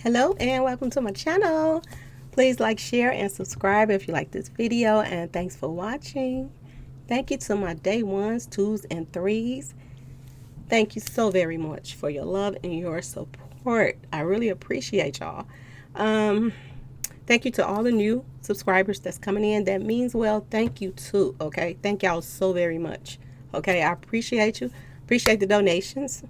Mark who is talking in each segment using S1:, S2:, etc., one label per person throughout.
S1: Hello and welcome to my channel. Please like, share, and subscribe if you like this video, and thanks for watching. Thank you to my day ones, twos, and threes. Thank you so very much for your love and your support. I really appreciate y'all. Thank you to all the new subscribers that's coming in. That means well. Thank you too. Okay, thank y'all so very much. Okay, I appreciate you. Appreciate the donations.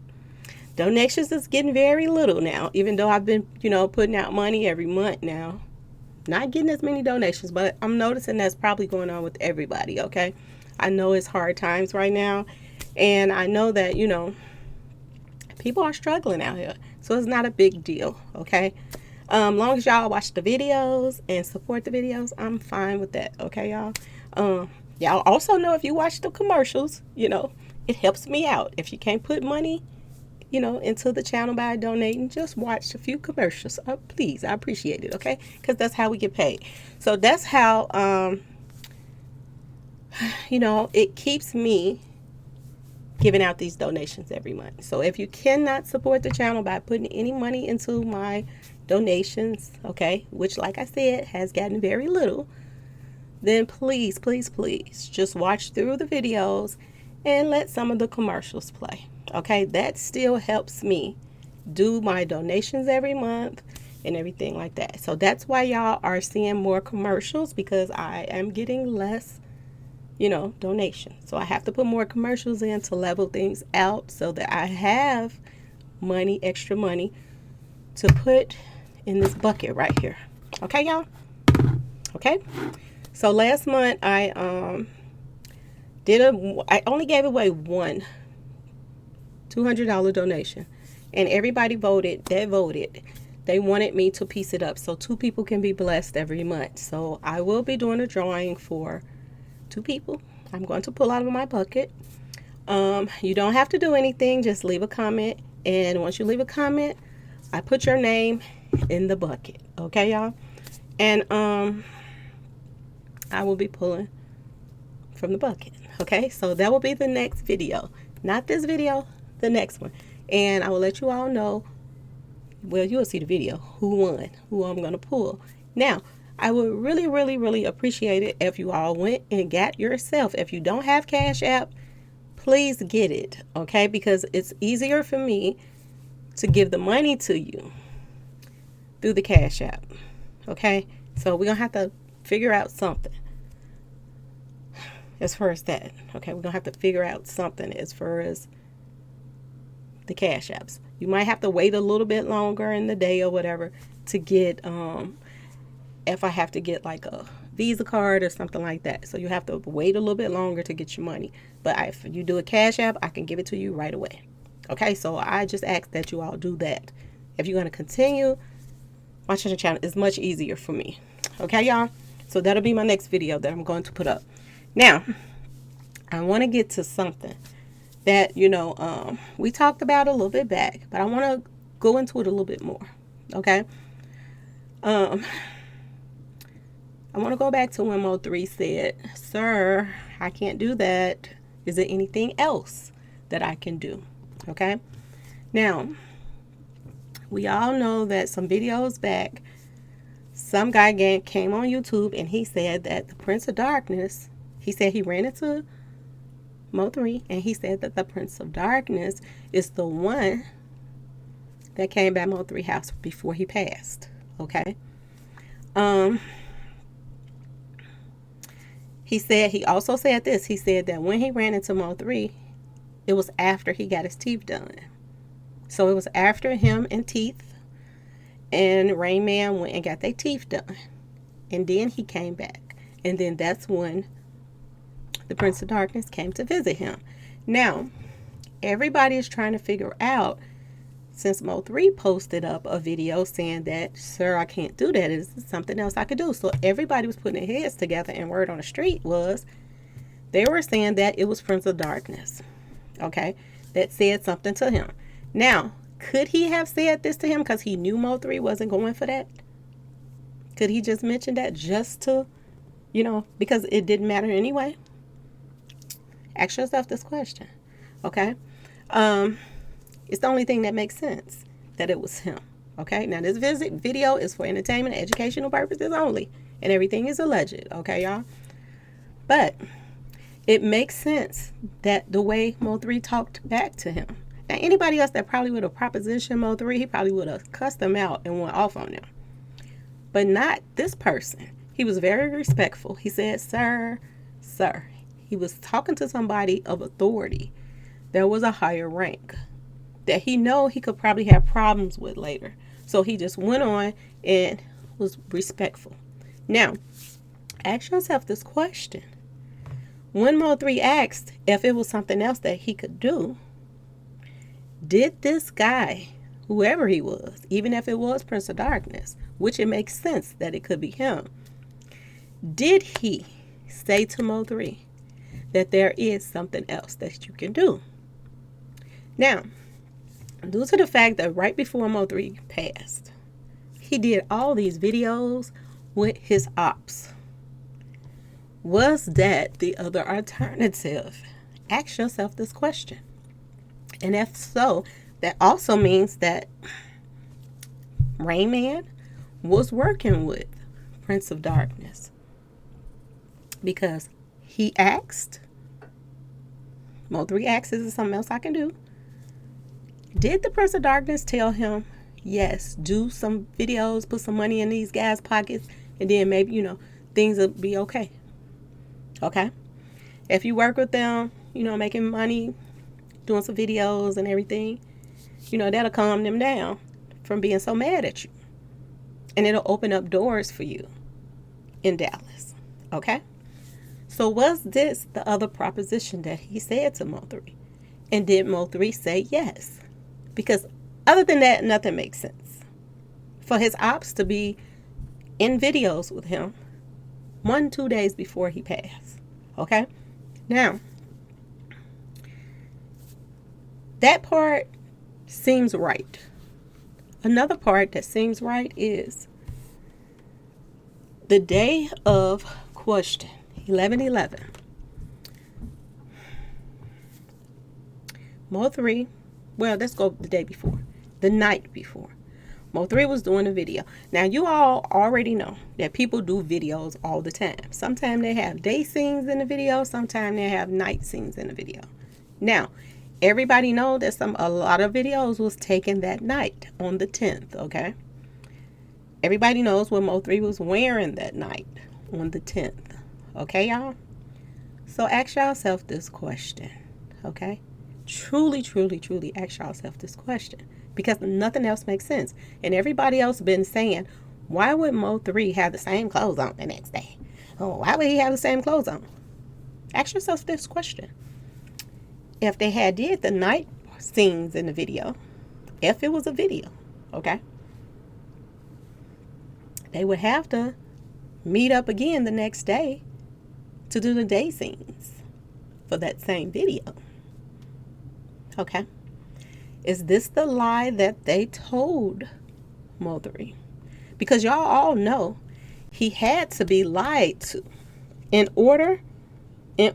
S1: Donations is getting very little now, even though I've been, putting out money every month now. Not getting as many donations, but I'm noticing that's probably going on with everybody, okay? I know it's hard times right now, and I know that, people are struggling out here. So it's not a big deal, okay? Long as y'all watch the videos and support the videos, I'm fine with that, okay, y'all? Y'all also know if you watch the commercials, it helps me out. If you can't put money into the channel by donating, just watch a few commercials. Please, I appreciate it, okay? Because that's how we get paid. So that's how, it keeps me giving out these donations every month. So if you cannot support the channel by putting any money into my donations, okay, which, like I said, has gotten very little, then please, please, please just watch through the videos and let some of the commercials play. Okay, that still helps me do my donations every month and everything like that. So that's why y'all are seeing more commercials, because I am getting less, donations. So I have to put more commercials in to level things out so that I have money, extra money to put in this bucket right here. Okay, y'all? Okay. So last month I only gave away one $200 donation, and everybody voted. They wanted me to piece it up so 2 people can be blessed every month. So I will be doing a drawing for 2 people. I'm going to pull out of my bucket. You don't have to do anything, just leave a comment, and once you leave a comment, I put your name in the bucket. Okay, y'all? And I will be pulling from the bucket. Okay, so that will be the next video, not this video, the next one. And I will let you all know, well, you'll see the video, who won, who I'm going to pull. Now, I would really, really, really appreciate it if you all went and got yourself. If you don't have Cash App, please get it, okay? Because it's easier for me to give the money to you through the Cash App, okay? So we're going to have to figure out something as far as that, okay? We're going to have to figure out something as far as the Cash Apps. You might have to wait a little bit longer in the day or whatever to get, if I have to get like a Visa card or something like that. So you have to wait a little bit longer to get your money. But if you do a Cash App, I can give it to you right away. Okay, so I just ask that you all do that. If you're going to continue watching the channel, it's much easier for me. Okay, y'all? So that'll be my next video that I'm going to put up. Now, I want to get to something that, we talked about a little bit back, but I want to go into it a little bit more, okay? I want to go back to when Mo3 said, "Sir, I can't do that. Is there anything else that I can do?" Okay? Now, we all know that some videos back, some guy came on YouTube and he said that the Prince of Darkness, he said he ran into Mo3, and he said that the Prince of Darkness is the one that came by Mo3 house before he passed. Okay. He also said this. He said that when he ran into Mo3, it was after he got his teeth done. So it was after him and Teeth and Rain Man went and got their teeth done. And then he came back. And then that's when the Prince of Darkness came to visit him. Now, everybody is trying to figure out, since Mo3 posted up a video saying that, "Sir, I can't do that. Is there something else I could do?" So everybody was putting their heads together, and word on the street was, they were saying that it was Prince of Darkness, okay, that said something to him. Now, could he have said this to him because he knew Mo3 wasn't going for that? Could he just mention that just to, because it didn't matter anyway? Ask yourself this question, okay? It's the only thing that makes sense, that it was him. Okay, now this video is for entertainment and educational purposes only, and everything is alleged. Okay, y'all? But it makes sense that the way Mo3 talked back to him. Now, anybody else that probably would have propositioned Mo3, he probably would have cussed them out and went off on them. But not this person. He was very respectful. He said, sir. He was talking to somebody of authority. There was a higher rank that he know he could probably have problems with later. So he just went on and was respectful. Now, ask yourself this question. When Mo3 asked if it was something else that he could do, did this guy, whoever he was, even if it was Prince of Darkness, which it makes sense that it could be him, did he say to Mo3 that there is something else that you can do? Now, due to the fact that right before Mo3 passed, he did all these videos with his ops. Was that the other alternative? Ask yourself this question. And if so, that also means that Rain Man was working with Prince of Darkness. Because he asked, Mo3 asked, is there something else I can do? Did the Prince of Darkness tell him, yes, do some videos, put some money in these guys' pockets, and then maybe, things will be okay? Okay? If you work with them, making money, doing some videos and everything, that'll calm them down from being so mad at you. And it'll open up doors for you in Dallas. Okay? So was this the other proposition that he said to Mo3? And did Mo3 say yes? Because other than that, nothing makes sense. For his ops to be in videos with him 1-2 days before he passed. Okay? Now, that part seems right. Another part that seems right is the day of question, 11/11. Mo3, well, let's go the day before, the night before. Mo3 was doing a video. Now, you all already know that people do videos all the time. Sometimes they have day scenes in the video. Sometimes they have night scenes in the video. Now, everybody knows that a lot of videos was taken that night on the 10th, okay? Everybody knows what Mo3 was wearing that night on the 10th. Okay, y'all? So ask yourself this question, okay? Truly, truly, truly ask yourself this question. Because nothing else makes sense. And everybody else been saying, why would Mo3 have the same clothes on the next day? Oh, why would he have the same clothes on? Ask yourself this question. If they had did the night scenes in the video, if it was a video, okay, they would have to meet up again the next day to do the day scenes for that same video. Okay. Is this the lie that they told Mo3? Because y'all all know he had to be lied to in order in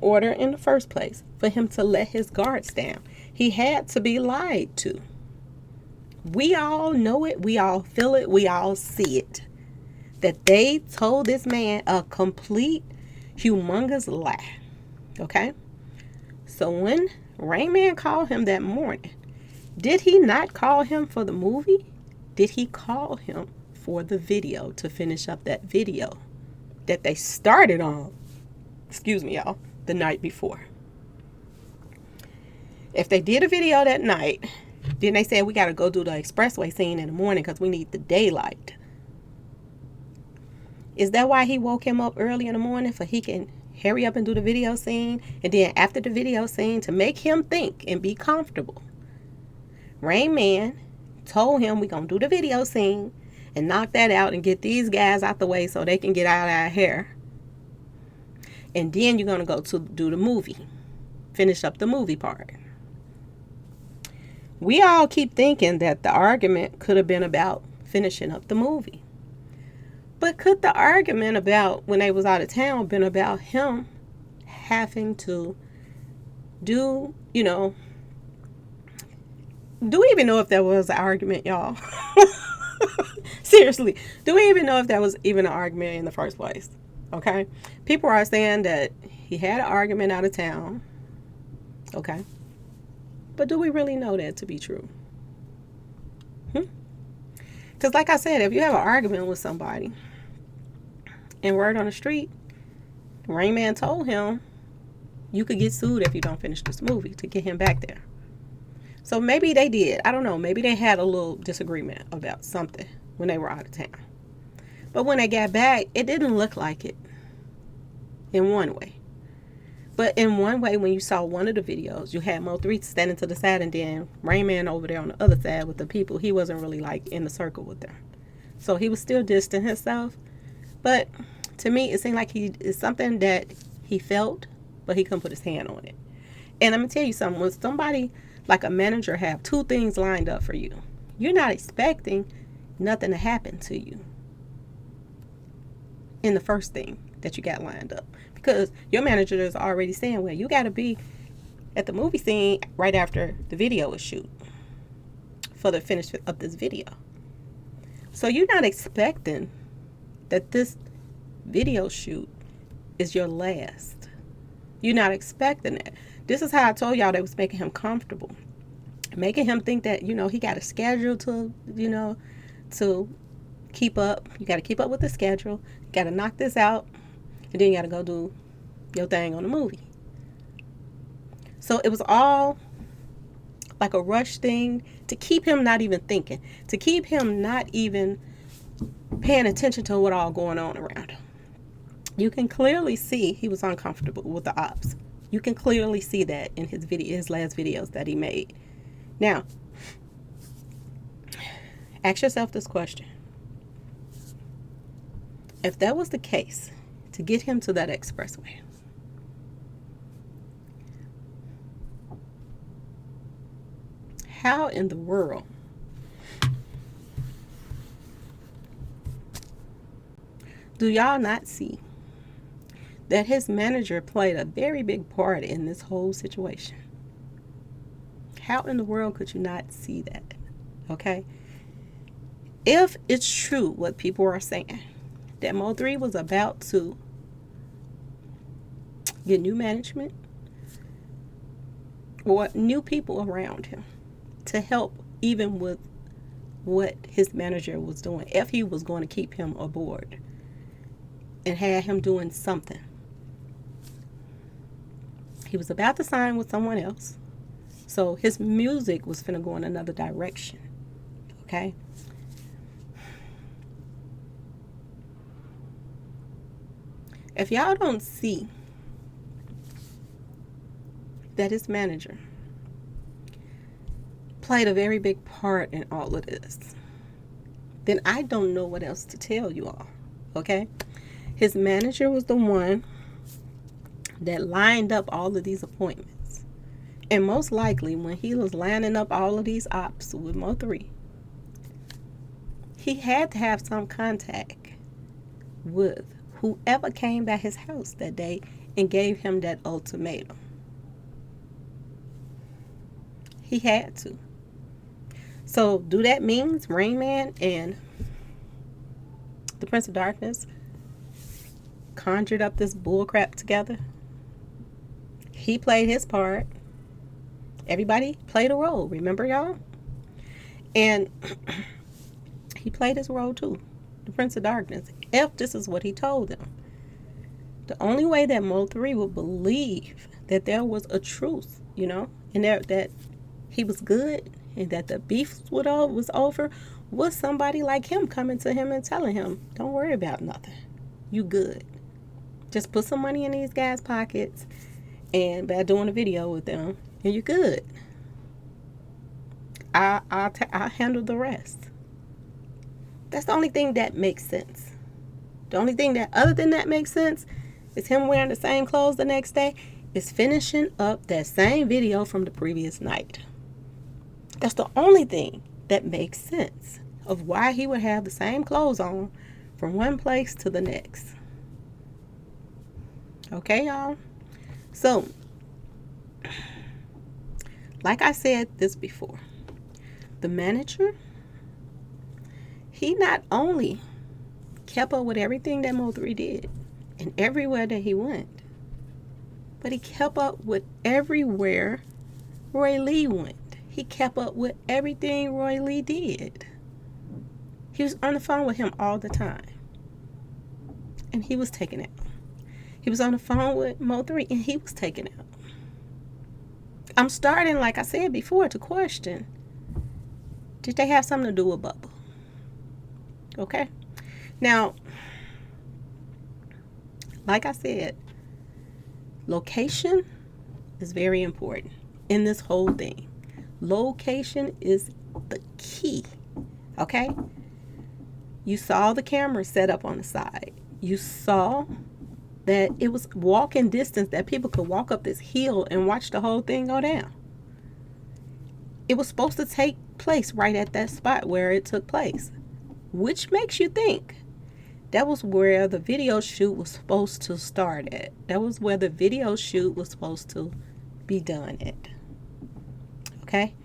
S1: the first place for him to let his guards down. He had to be lied to. We all know it. We all feel it. We all see it. That they told this man a complete, humongous lie. Okay? So when Rain Man called him that morning, did he not call him for the movie? Did he call him for the video to finish up that video that they started on, y'all, the night before? If they did a video that night, then they said we got to go do the expressway scene in the morning because we need the daylight. Is that why he woke him up early in the morning, for he can hurry up and do the video scene? And then after the video scene, to make him think and be comfortable, Rain Man told him we're going to do the video scene and knock that out and get these guys out the way so they can get out of our hair. And then you're going to go to do the movie. Finish up the movie part. We all keep thinking that the argument could have been about finishing up the movie. But could the argument about when they was out of town been about him having to do we even know if there was an argument, y'all? Seriously, do we even know if that was even an argument in the first place? Okay, people are saying that he had an argument out of town. Okay, but do we really know that to be true? Because like I said, if you have an argument with somebody and word on the street, Rain Man told him you could get sued if you don't finish this movie to get him back there. So maybe they did. I don't know. Maybe they had a little disagreement about something when they were out of town. But when they got back, it didn't look like it in one way. But in one way, when you saw one of the videos, you had Mo3 standing to the side and then Rain Man over there on the other side with the people. He wasn't really like in the circle with them. So he was still distant himself. But to me, it seemed like it's something that he felt, but he couldn't put his hand on it. And I'm going to tell you something. When somebody like a manager have two things lined up for you, you're not expecting nothing to happen to you in the first thing that you got lined up. Because your manager is already saying, well, you got to be at the movie scene right after the video is shoot for the finish of this video. So you're not expecting that this video shoot is your last. You're not expecting it. This is how I told y'all they was making him comfortable. Making him think that, he got a schedule to, to keep up. You got to keep up with the schedule. You got to knock this out. And then you got to go do your thing on the movie. So it was all like a rush thing to keep him not even thinking. To keep him not even paying attention to what all going on around him. You can clearly see he was uncomfortable with the ops. You can clearly see that in his last videos that he made. Now, ask yourself this question. If that was the case, to get him to that expressway, how in the world do y'all not see that his manager played a very big part in this whole situation? How in the world could you not see that? Okay? If it's true what people are saying, that Mo3 was about to get new management or new people around him to help even with what his manager was doing, if he was going to keep him aboard and had him doing something. He was about to sign with someone else. So his music was finna go in another direction. Okay? If y'all don't see that his manager played a very big part in all of this, then I don't know what else to tell you all. Okay? His manager was the one that lined up all of these appointments. And most likely when he was lining up all of these ops with Mo3, he had to have some contact with whoever came by his house that day and gave him that ultimatum. He had to. So do that means Rain Man and the Prince of Darkness conjured up this bullcrap together? He played his part. Everybody played a role, remember y'all? And he played his role too, the Prince of Darkness. If this is what he told them, the only way that Mo3 would believe that there was a truth, and that he was good and that the beef was over, was somebody like him coming to him and telling him, don't worry about nothing. You good. Just put some money in these guys' pockets and by doing a video with them, and you're good. I'll handle the rest. That's the only thing that makes sense. The only thing that other than that makes sense is him wearing the same clothes the next day, is finishing up that same video from the previous night. That's the only thing that makes sense of why he would have the same clothes on from one place to the next. Okay, y'all? So, like I said this before, the manager, he not only kept up with everything that Mo3 did and everywhere that he went, but he kept up with everywhere Roy Lee went. He kept up with everything Roy Lee did. He was on the phone with him all the time, and he was taken out. He was on the phone with Mo3, and he was taken out. I'm starting, like I said before, to question, did they have something to do with Bubba? Okay? Now, like I said, location is very important in this whole thing. Location is the key. Okay? You saw the camera set up on the side. You saw that it was walking distance, that people could walk up this hill and watch the whole thing go down. It was supposed to take place right at that spot where it took place, which makes you think that was where the video shoot was supposed to start at. That was where the video shoot was supposed to be done at. Okay?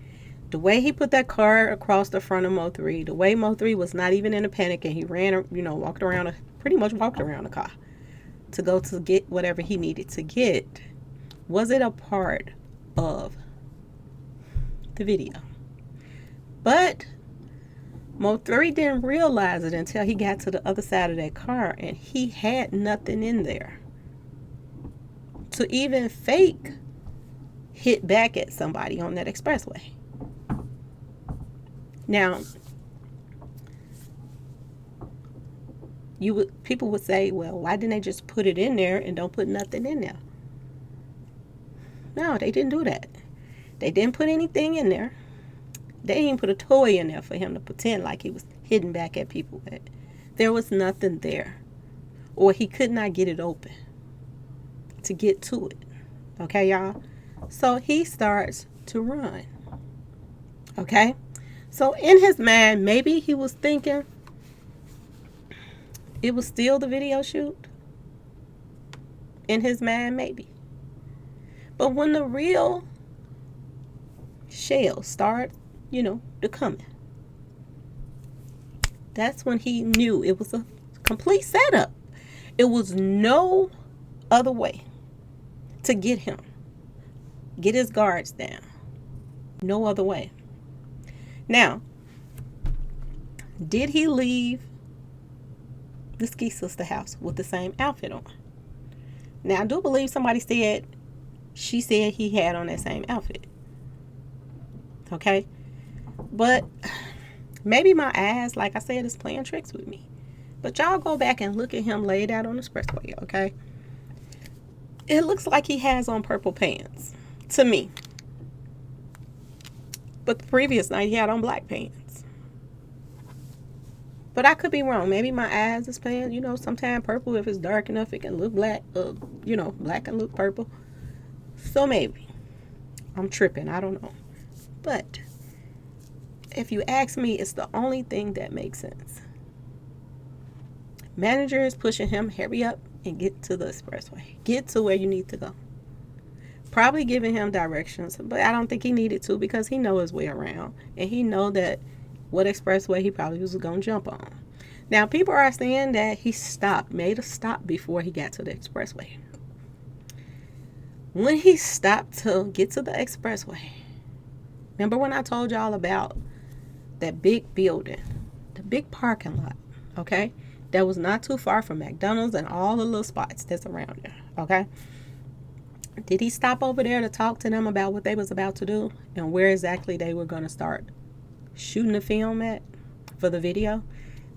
S1: The way he put that car across the front of Mo3, the way Mo3 was not even in a panic, and he ran, pretty much walked around the car to go to get whatever he needed to get. Was it a part of the video? But Mo3 didn't realize it until he got to the other side of that car, and he had nothing in there to even fake hit back at somebody on that expressway. Now, people would say, well, why didn't they just put it in there and don't put nothing in there? No, they didn't do that. They didn't put anything in there. They didn't even put a toy in there for him to pretend like he was hitting back at people with. There was nothing there. Or he could not get it open to get to it. Okay, y'all? So he starts to run. Okay? So in his mind, maybe he was thinking it was still the video shoot. In his mind, maybe. But when the real shells start, to coming, that's when he knew it was a complete setup. It was no other way to get him. Get his guards down. No other way. Now, did he leave the Ski Sister house with the same outfit on? Now, I do believe somebody said, she said he had on that same outfit. Okay? But maybe my eyes, like I said, is playing tricks with me. But y'all go back and look at him laid out on the expressway, okay? It looks like he has on purple pants, to me. But the previous night, he had on black pants. But I could be wrong. Maybe my eyes is playing, sometimes purple, if it's dark enough, it can look black. Black can look purple. So maybe. I'm tripping. I don't know. But if you ask me, it's the only thing that makes sense. Manager is pushing him, hurry up and get to the expressway. Get to where you need to go. Probably giving him directions, but I don't think he needed to because he knows his way around. And he know that what expressway he probably was going to jump on. Now, people are saying that he made a stop before he got to the expressway. When he stopped to get to the expressway, remember when I told y'all about that big building, the big parking lot, okay? That was not too far from McDonald's and all the little spots that's around there, okay? Did he stop over there to talk to them about what they was about to do and where exactly they were going to start shooting the film at for the video?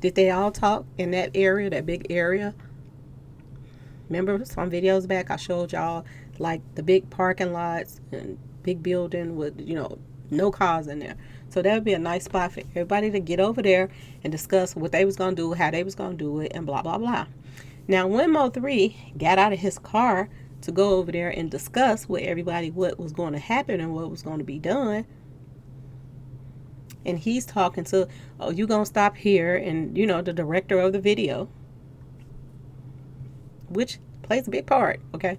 S1: Did they all talk in that area, that big area? Remember some videos back I showed y'all like the big parking lots and big building with, no cars in there. So that would be a nice spot for everybody to get over there and discuss what they was going to do, how they was going to do it, and blah, blah, blah. Now, when Mo3 got out of his car to go over there and discuss with everybody what was going to happen and what was going to be done, and he's talking to, you going to stop here, and, the director of the video, which plays a big part, okay?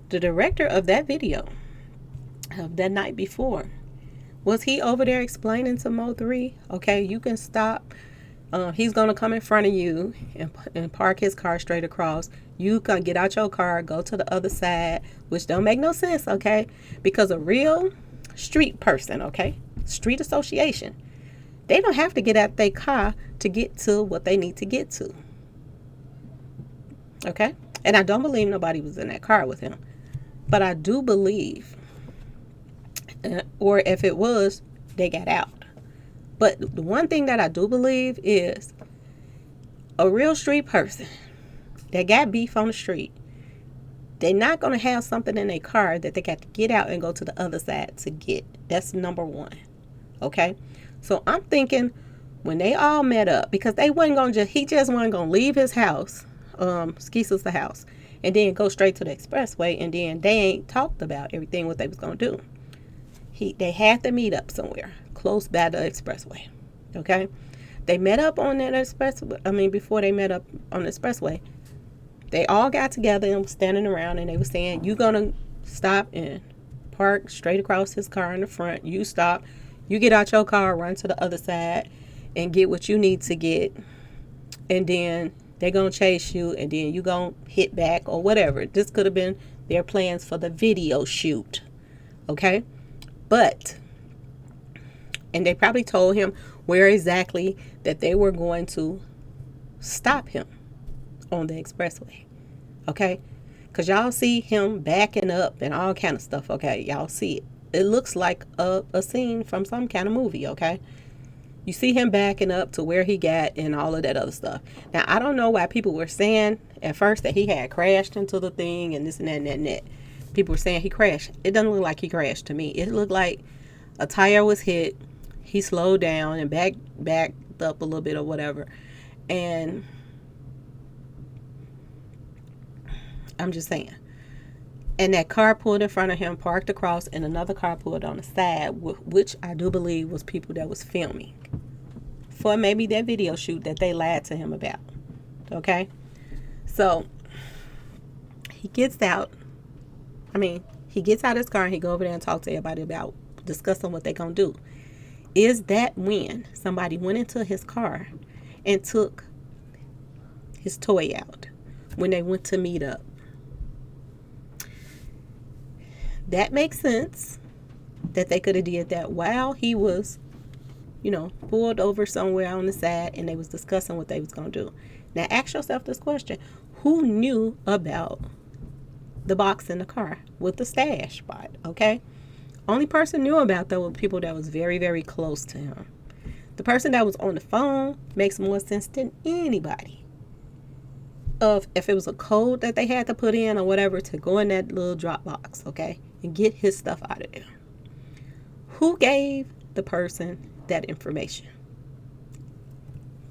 S1: The director of that video of that night before, was he over there explaining to Mo3, okay, you can stop, He's going to come in front of you and park his car straight across. You can get out your car, go to the other side, which don't make no sense, okay? Because a real street person, okay, street association, they don't have to get out their car to get to what they need to get to, okay? And I don't believe nobody was in that car with him. But I do believe, or if it was, they got out. But the one thing that I do believe is a real street person that got beef on the street, they're not going to have something in their car that they got to get out and go to the other side to get. That's number one. Okay? So I'm thinking when they all met up, because they wasn't going to he just wasn't going to leave his house, Skeeter's the house, and then go straight to the expressway, and then they ain't talked about everything what they was going to do. They had to meet up somewhere close by the expressway. Okay? They met up on that expressway. Before they met up on the expressway, they all got together and was standing around, and they were saying, you gonna stop and park straight across his car in the front. You stop. You get out your car, run to the other side, and get what you need to get. And then they're gonna chase you, and then you gonna hit back or whatever. This could have been their plans for the video shoot. Okay? And they probably told him where exactly that they were going to stop him on the expressway. Okay? Because y'all see him backing up and all kind of stuff. Okay? Y'all see it. It looks like a scene from some kind of movie. Okay? You see him backing up to where he got and all of that other stuff. Now, I don't know why people were saying at first that he had crashed into the thing and this and that and that and that. People were saying he crashed. It doesn't look like he crashed to me. It looked like a tire was hit. He slowed down and backed up a little bit or whatever. And I'm just saying. And that car pulled in front of him, parked across, and another car pulled on the side, which I do believe was people that was filming for maybe that video shoot that they lied to him about. Okay? So he gets out. He gets out of his car and he go over there and talk to everybody about discussing what they're going to do. Is that when somebody went into his car and took his toy out when they went to meet up? That makes sense that they could have did that while he was, pulled over somewhere on the side and they was discussing what they was going to do. Now ask yourself this question. Who knew about the box in the car with the stash spot? Okay? Only person knew about that were people that was very, very close to him. The person that was on the phone makes more sense than anybody. If it was a code that they had to put in or whatever to go in that little drop box, okay, and get his stuff out of there. Who gave the person that information?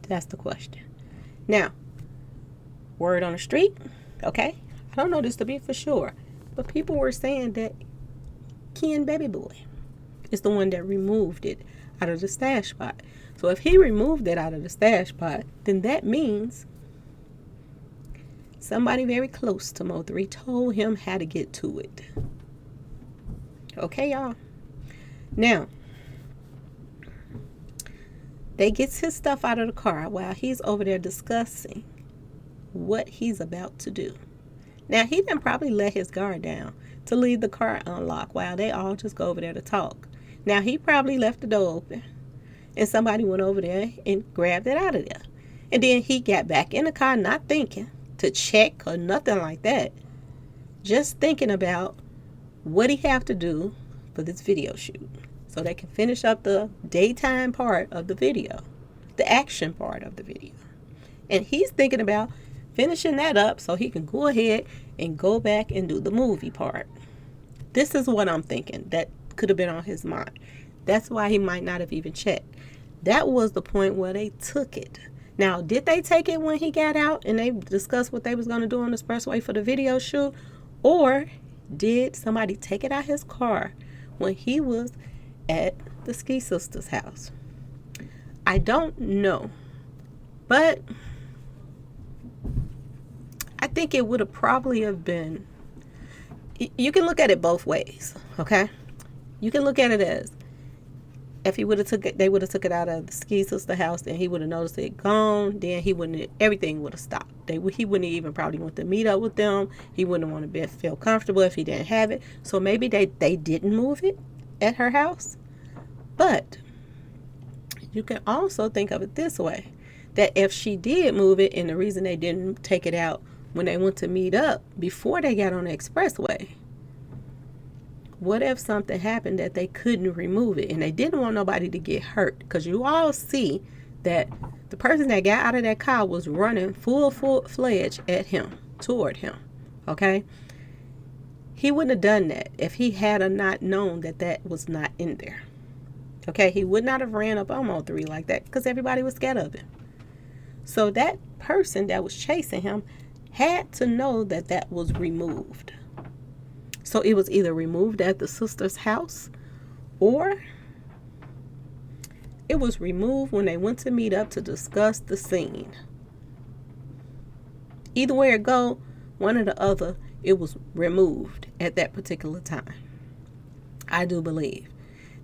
S1: That's the question. Now, word on the street, okay, I don't know this to be for sure, but people were saying that Ken Baby Boy is the one that removed it out of the stash spot. So if he removed it out of the stash spot, then that means somebody very close to Mo3 told him how to get to it. Okay, y'all. Now, they gets his stuff out of the car while he's over there discussing what he's about to do. Now, he didn't probably let his guard down to leave the car unlocked while they all just go over there to talk. Now, he probably left the door open and somebody went over there and grabbed it out of there. And then he got back in the car not thinking to check or nothing like that. Just thinking about what he have to do for this video shoot so they can finish up the daytime part of the video, the action part of the video. And he's thinking about finishing that up so he can go ahead and go back and do the movie part. This is what I'm thinking that could have been on his mind. That's why he might not have even checked. That was the point where they took it. Now, did they take it when he got out and they discussed what they was going to do on the expressway for the video shoot? Or did somebody take it out his car when he was at the Ski Sister's house? I don't know. But I think it would have probably have been, you can look at it both ways, okay? You can look at it as If he would have took it, they would have took it out of the ski sister house, and he would have noticed it gone. Then he wouldn't. Everything would have stopped. He wouldn't even probably want to meet up with them. He wouldn't want to feel comfortable if he didn't have it. So maybe they didn't move it at her house. But you can also think of it this way: that if she did move it, and the reason they didn't take it out when they went to meet up before they got on the expressway. What if something happened that they couldn't remove it and they didn't want nobody to get hurt? Because you all see that the person that got out of that car was running full-fledged at him, toward him, okay? He wouldn't have done that if he had not known that that was not in there, okay? He would not have ran up on 3 like that because everybody was scared of him. So that person that was chasing him had to know that that was removed. So it was either removed at the sister's house, or it was removed when they went to meet up to discuss the scene. Either way it go, one or the other, it was removed at that particular time. I do believe.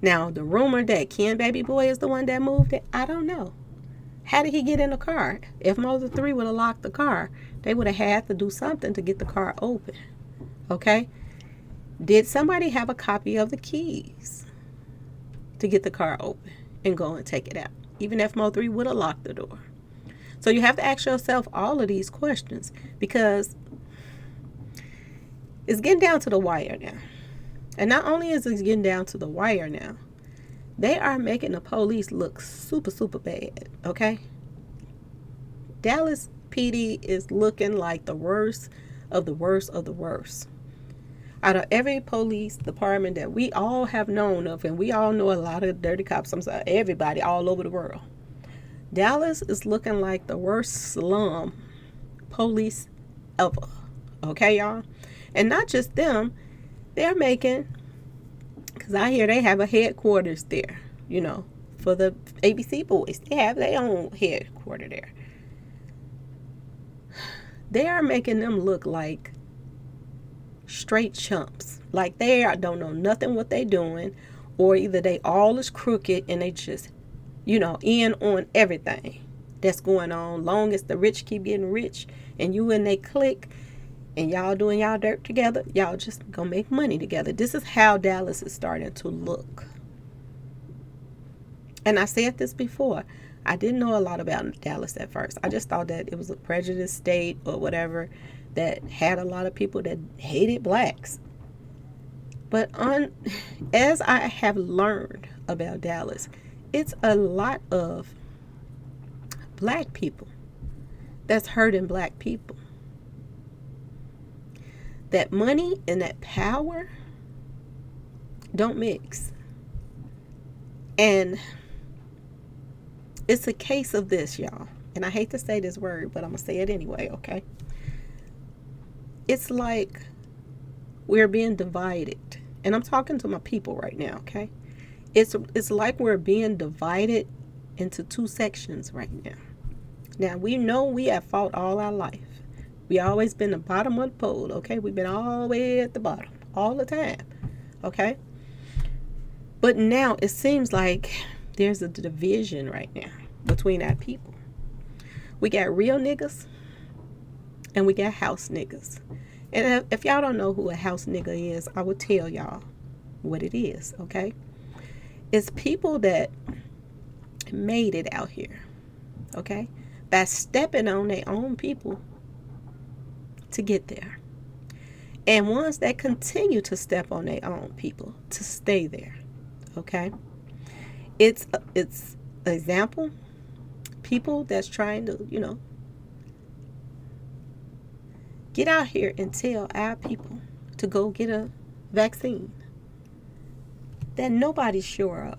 S1: Now, the rumor that Ken Baby Boy is the one that moved it, I don't know. How did he get in the car? If Mother 3 would have locked the car, they would have had to do something to get the car open. Okay? Did somebody have a copy of the keys to get the car open and go and take it out? Even if Mo 3 would have locked the door. So you have to ask yourself all of these questions, because it's getting down to the wire now. And not only is it getting down to the wire now, they are making the police look super, super bad, okay? Dallas PD is looking like the worst of the worst of the worst. Out of every police department that we all have known of, and we all know a lot of dirty cops, everybody all over the world, Dallas is looking like the worst slum police ever. Okay, y'all? And not just them, they're making, because I hear they have a headquarters there, for the ABC boys. They have their own headquarters there. They are making them look like straight chumps, like they don't know nothing what they doing, or either they all is crooked and they just in on everything that's going on. Long as the rich keep getting rich and you and they click and y'all doing y'all dirt together, y'all just gonna make money together. This is how Dallas is starting to look. And I said this before, I didn't know a lot about Dallas at first. I just thought that it was a prejudiced state or whatever that had a lot of people that hated blacks. But as I have learned about Dallas, it's a lot of black people that's hurting black people. That money and that power don't mix. And it's a case of this, y'all. And I hate to say this word, but I'm going to say it anyway, okay? It's like we're being divided. And I'm talking to my people right now, okay? It's like we're being divided into 2 sections right now. Now, we know we have fought all our life. We always been the bottom of the pole, okay? We've been all the way at the bottom, all the time, okay? But now it seems like there's a division right now between our people. We got real niggas and we got house niggas. And if y'all don't know who a house nigga is, I will tell y'all what it is, okay? It's people that made it out here, okay? By stepping on their own people to get there. And ones that continue to step on their own people to stay there, okay? It's an example. People that's trying to, get out here and tell our people to go get a vaccine that nobody's sure of,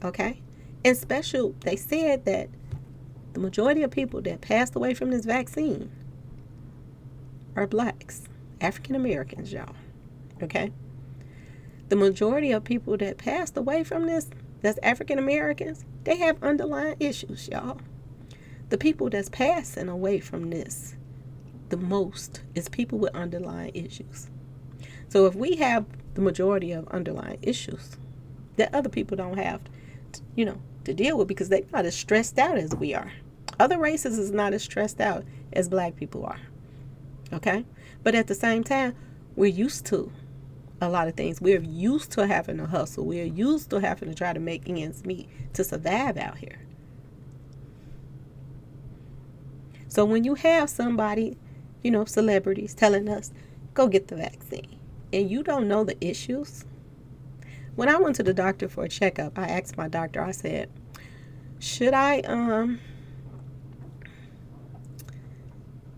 S1: okay? And special, they said that the majority of people that passed away from this vaccine are blacks, African Americans, y'all, okay? The majority of people that passed away from this, that's African Americans, they have underlying issues, y'all. The people that's passing away from this the most is people with underlying issues. So if we have the majority of underlying issues that other people don't have, to deal with because they're not as stressed out as we are. Other races is not as stressed out as black people are. Okay? But at the same time, we're used to a lot of things. We're used to having to hustle. We're used to having to try to make ends meet to survive out here. So when you have somebody, celebrities telling us, go get the vaccine, and you don't know the issues. When I went to the doctor for a checkup, I asked my doctor, I said, should I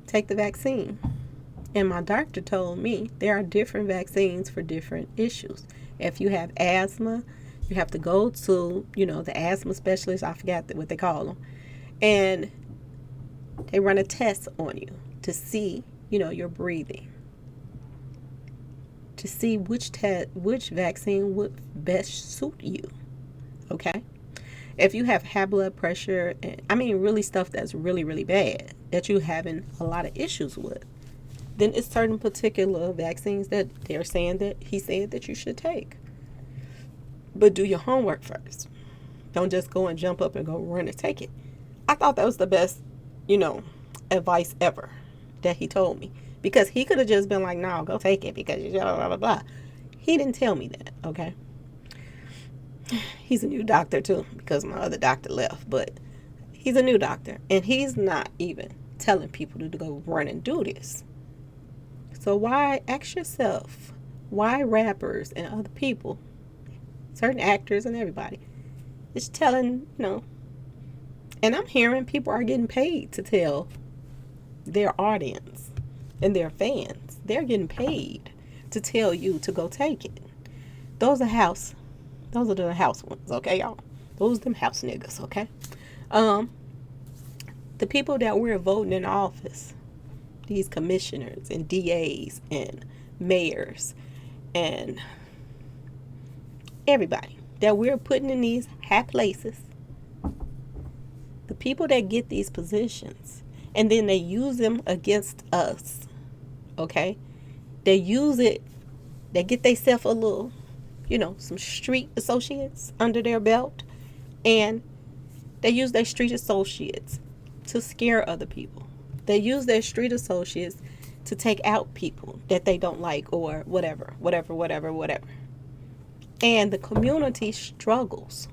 S1: take the vaccine? And my doctor told me there are different vaccines for different issues. If you have asthma, you have to go to, the asthma specialist. I forgot what they call them. And they run a test on you to see, your breathing. To see which vaccine would best suit you. Okay? If you have high blood pressure, really stuff that's really, really bad, that you're having a lot of issues with, then it's certain particular vaccines that he said that you should take. But do your homework first. Don't just go and jump up and go run and take it. I thought that was the best, advice ever that he told me. Because he could have just been like, no, go take it because blah, blah, blah, blah. He didn't tell me that, okay? He's a new doctor too because my other doctor left. But he's a new doctor and he's not even telling people to go run and do this. So ask yourself, why rappers and other people, certain actors and everybody, is telling, and I'm hearing people are getting paid to tell their audience and their fans. They're getting paid to tell you to go take it. Those are the house ones, okay, y'all? Those are them house niggas, okay? The people that we're voting in office, these commissioners and DAs and mayors and everybody that we're putting in these high places, the people that get these positions and then they use them against us, okay? They use it, they get themselves a little, some street associates under their belt, and they use their street associates to scare other people. They use their street associates to take out people that they don't like or whatever. And the community struggles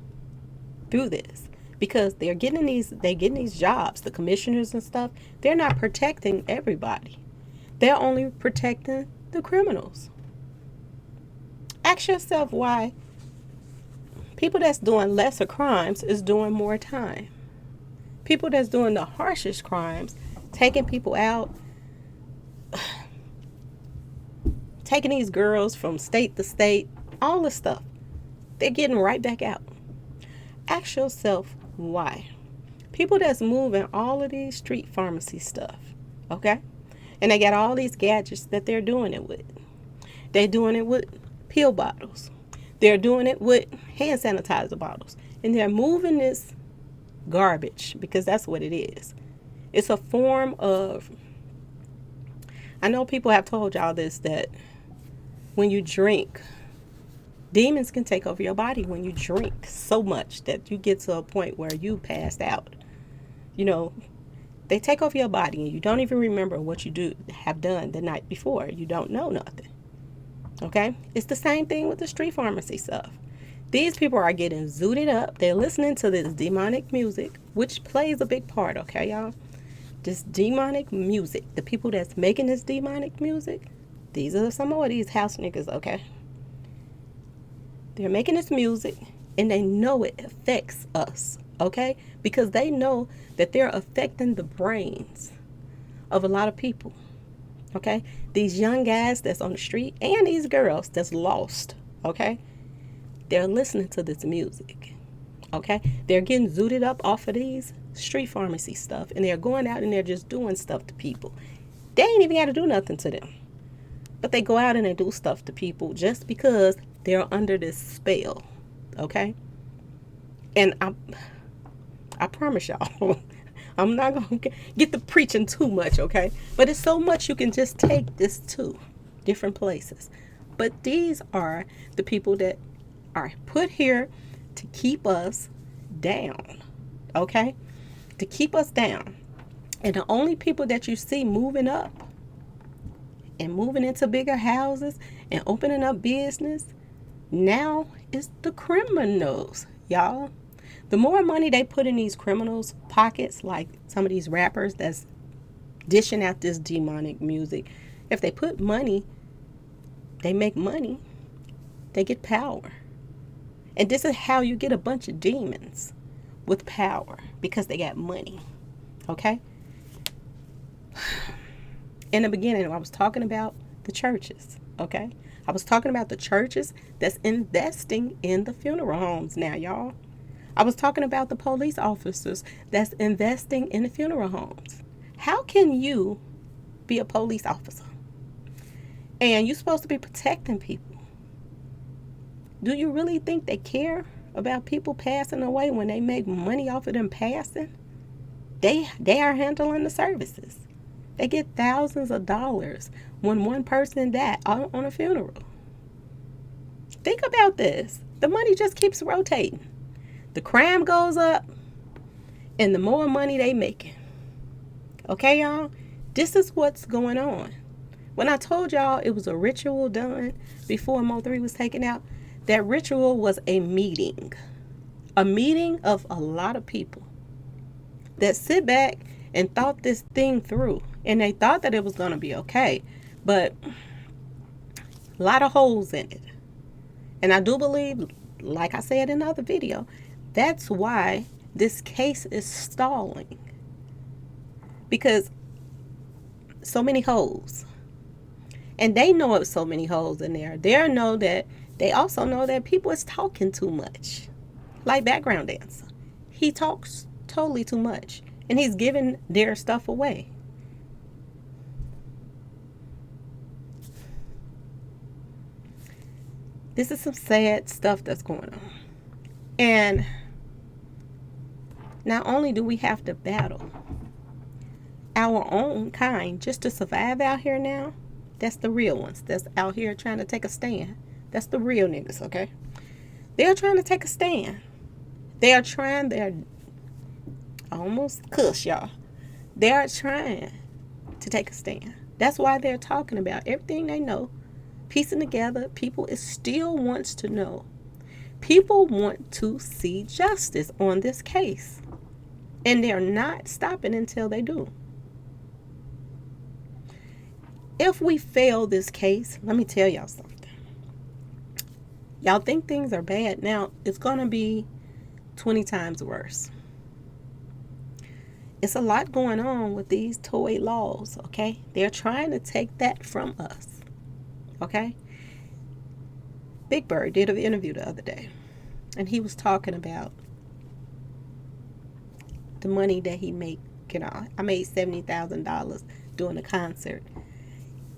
S1: through this because they're getting these jobs, the commissioners and stuff. They're not protecting everybody. They're only protecting the criminals. Ask yourself why people that's doing lesser crimes is doing more time. People that's doing the harshest crimes, taking people out, taking these girls from state to state, all this stuff, they're getting right back out. Ask yourself why. People that's moving all of these street pharmacy stuff, okay? And they got all these gadgets that they're doing it with. They're doing it with pill bottles. They're doing it with hand sanitizer bottles. And they're moving this garbage because that's what it is. It's a form of, I know people have told y'all this, that when you drink, demons can take over your body when you drink so much that you get to a point where you passed out. They take over your body and you don't even remember what you have done the night before. You don't know nothing. Okay? It's the same thing with the street pharmacy stuff. These people are getting zooted up. They're listening to this demonic music, which plays a big part, okay, y'all? This demonic music. The people that's making this demonic music, these are some of these house niggas, okay? They're making this music and they know it affects us, okay? Because they know that they're affecting the brains of a lot of people, okay? These young guys that's on the street and these girls that's lost, okay? They're listening to this music, okay? They're getting zooted up off of these street pharmacy stuff and they're going out and they're just doing stuff to people. They ain't even got to do nothing to them. But they go out and they do stuff to people just because they're under this spell, okay? And I promise y'all, I'm not going to get the preaching too much, okay? But it's so much you can just take this to different places. But these are the people that are put here to keep us down, okay? To keep us down. And the only people that you see moving up and moving into bigger houses and opening up business now is the criminals, y'all. The more money they put in these criminals' pockets, like some of these rappers that's dishing out this demonic music, if they put money, they make money, they get power. And this is how you get a bunch of demons with power, because they got money, okay? In the beginning, I was talking about the churches, okay? I was talking about the churches that's investing in the funeral homes now, y'all. I was talking about the police officers that's investing in the funeral homes. How can you be a police officer and you're supposed to be protecting people? Do you really think they care about people passing away when they make money off of them passing? They are handling the services. They get thousands of dollars when one person died on a funeral. Think about this. The money just keeps rotating. The crime goes up, and the more money they making. Okay, y'all? This is what's going on. When I told y'all it was a ritual done before Mo3 was taken out, that ritual was a meeting. A meeting of a lot of people that sit back and thought this thing through. And they thought that it was going to be okay. But a lot of holes in it. And I do believe, like I said in another video, that's why this case is stalling. Because so many holes. And they know it's so many holes in there. They also know that people is talking too much. Like background dancer. He talks totally too much. And he's giving their stuff away. This is some sad stuff that's going on. And not only do we have to battle our own kind just to survive out here now, that's the real ones that's out here trying to take a stand. That's the real niggas, okay? They're trying to take a stand. They're almost cuss, y'all. They're trying to take a stand. That's why they're talking about everything they know, piecing together. People still wants to know. People want to see justice on this case. And they're not stopping until they do. If we fail this case, let me tell y'all something. Y'all think things are bad now. It's going to be 20 times worse. It's a lot going on with these toy laws, okay? They're trying to take that from us, okay? Big Bird did an interview the other day, and he was talking about the money that he made. You know, I made $70,000 doing a concert.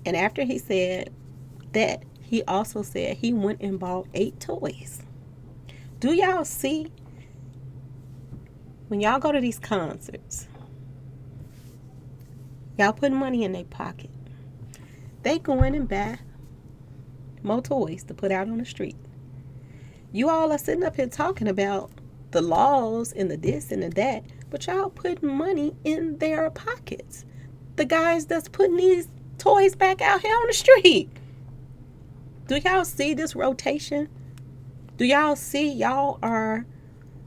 S1: And after he said that, he also said he went and bought 8 toys. Do y'all see? When y'all go to these concerts, y'all put money in their pocket. They go in and buy more toys to put out on the street. You all are sitting up here talking about the laws and the this and the that, but y'all putting money in their pockets. The guys that's putting these toys back out here on the street. Do y'all see this rotation? Do y'all see y'all are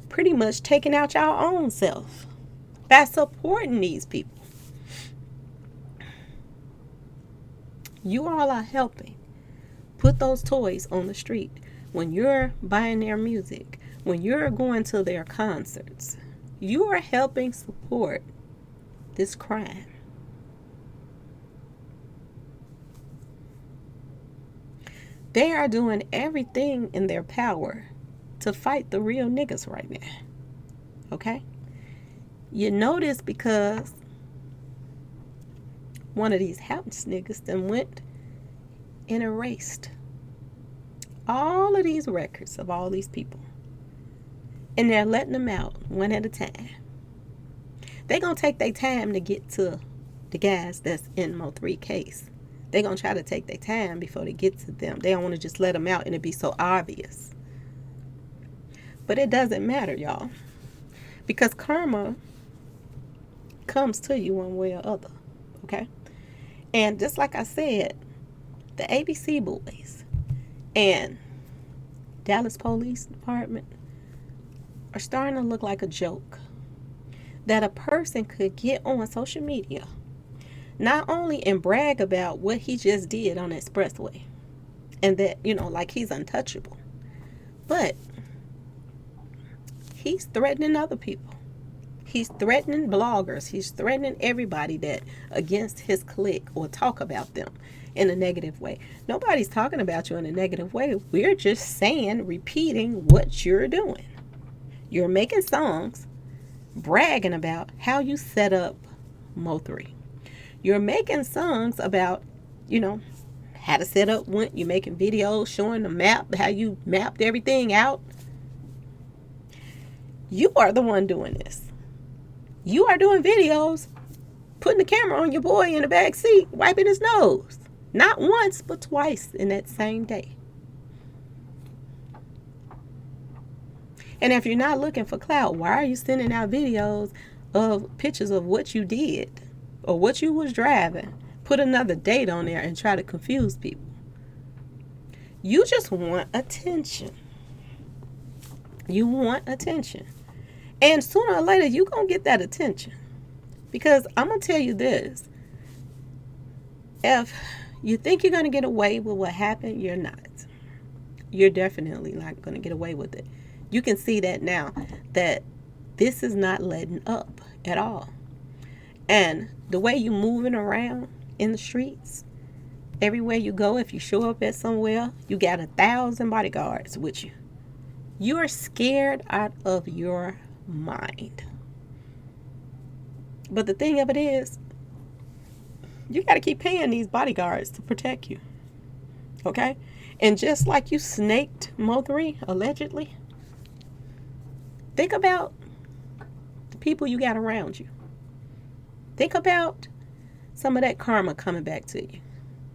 S1: pretty much taking out y'all own self by supporting these people? You all are helping put those toys on the street when you're buying their music, when you're going to their concerts. You are helping support this crime. They are doing everything in their power to fight the real niggas right now. Okay? You know this because one of these house niggas then went and erased all of these records of all these people. And they're letting them out one at a time. They're going to take their time to get to the guys that's in Mo3 case. They're going to try to take their time before they get to them. They don't want to just let them out and it be so obvious. But it doesn't matter, y'all, because karma comes to you one way or other, okay? And just like I said, the ABC boys and Dallas Police Department are starting to look like a joke. That a person could get on social media, not only and brag about what he just did on the expressway, and that, like he's untouchable, but he's threatening other people. He's threatening bloggers. He's threatening everybody that against his clique or talk about them in a negative way. Nobody's talking about you in a negative way. We're just saying, repeating what you're doing. You're making songs bragging about how you set up Mo3. You're making songs about, how to set up when you're making videos showing the map, how you mapped everything out. You are the one doing this. You are doing videos, putting the camera on your boy in the back seat, wiping his nose. Not once, but twice in that same day. And if you're not looking for clout, why are you sending out videos of pictures of what you did or what you was driving? Put another date on there and try to confuse people. You just want attention. You want attention. And sooner or later, you're going to get that attention. Because I'm going to tell you this. If you think you're going to get away with what happened, you're not. You're definitely not going to get away with it. You can see that now, that this is not letting up at all. And the way you're moving around in the streets, everywhere you go, if you show up at somewhere, you got 1,000 bodyguards with you. You are scared out of your mind. But the thing of it is, you got to keep paying these bodyguards to protect you. Okay? And just like you snaked Mo3, allegedly, think about the people you got around you. Think about some of that karma coming back to you.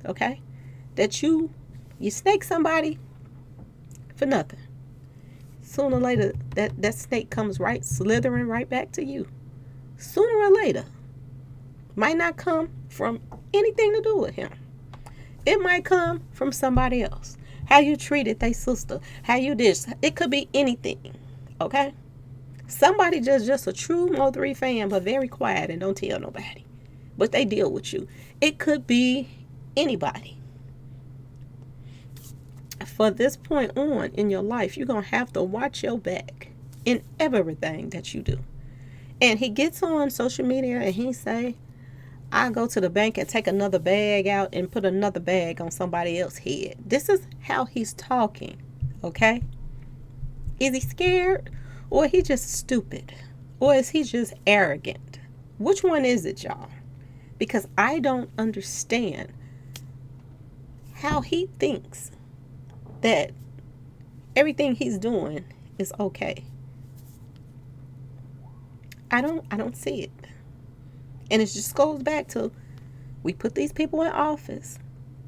S1: Okay? That you snake somebody for nothing. Sooner or later, that snake comes right, slithering right back to you. Sooner or later. Might not come from anything to do with him. It might come from somebody else. How you treated their sister. How you did. It could be anything. Okay? Somebody just a true Mo3 fan, but very quiet and don't tell nobody. But they deal with you. It could be anybody. For this point on in your life, you're going to have to watch your back in everything that you do. And he gets on social media and he say, I go to the bank and take another bag out and put another bag on somebody else's head. This is how he's talking, okay? Is he scared, or is he just stupid, or is he just arrogant? Which one is it, y'all? Because I don't understand how he thinks that everything he's doing is okay. I don't see it. And it just goes back to, we put these people in office,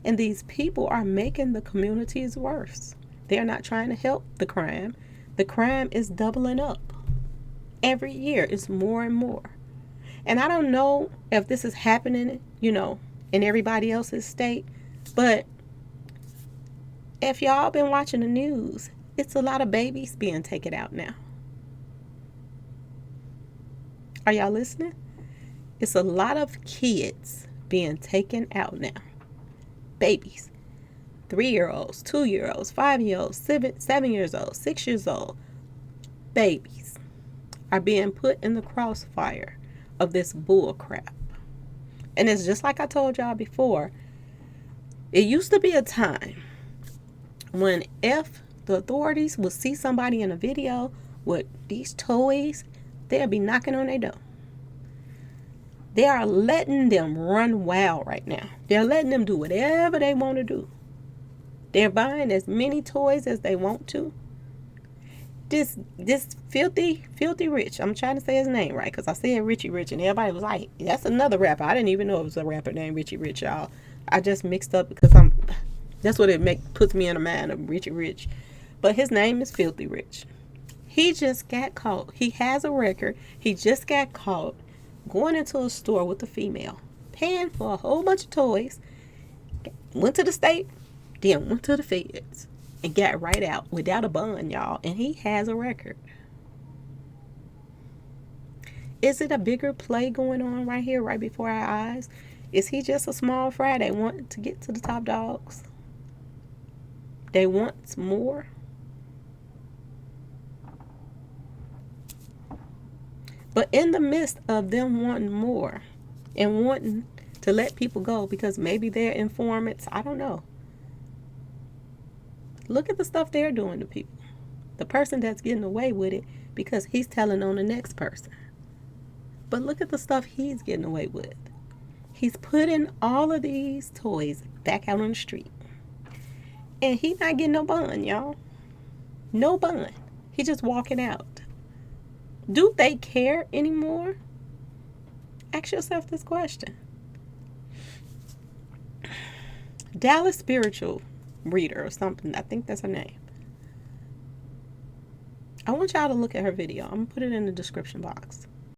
S1: and these people are making the communities worse. They're not trying to help the crime. The crime is doubling up. Every year it's more and more. And I don't know if this is happening, in everybody else's state, but if y'all been watching the news, it's a lot of babies being taken out now. Are y'all listening? It's a lot of kids being taken out now. Babies. 3-year-olds, 2-year-olds, 5-year-olds, 7 years old, 6 years old. Babies are being put in the crossfire of this bull crap. And it's just like I told y'all before. It used to be a time when if the authorities would see somebody in a video with these toys, they'll be knocking on their door. They are letting them run wild right now. They're letting them do whatever they want to do. They're buying as many toys as they want to. This filthy rich, I'm trying to say his name right, because I said Richie Rich, and everybody was like, that's another rapper. I didn't even know it was a rapper named Richie Rich, y'all. I just mixed up because that's what puts me in the mind of Richie Rich. But his name is Filthy Rich. He just got caught. He has a record. He just got caught going into a store with a female, paying for a whole bunch of toys, went to the state, then went to the feds, and got right out without a bond, y'all. And he has a record. Is it a bigger play going on right here, right before our eyes? Is he just a small fry that want to get to the top dogs? They want more? But in the midst of them wanting more and wanting to let people go because maybe they're informants, I don't know. Look at the stuff they're doing to people. The person that's getting away with it because he's telling on the next person. But look at the stuff he's getting away with. He's putting all of these toys back out on the street. And he's not getting no bond, y'all. No bond. He's just walking out. Do they care anymore? Ask yourself this question. Dallas Spiritual Reader or something. I think that's her name. I want y'all to look at her video. I'm going to put it in the description box.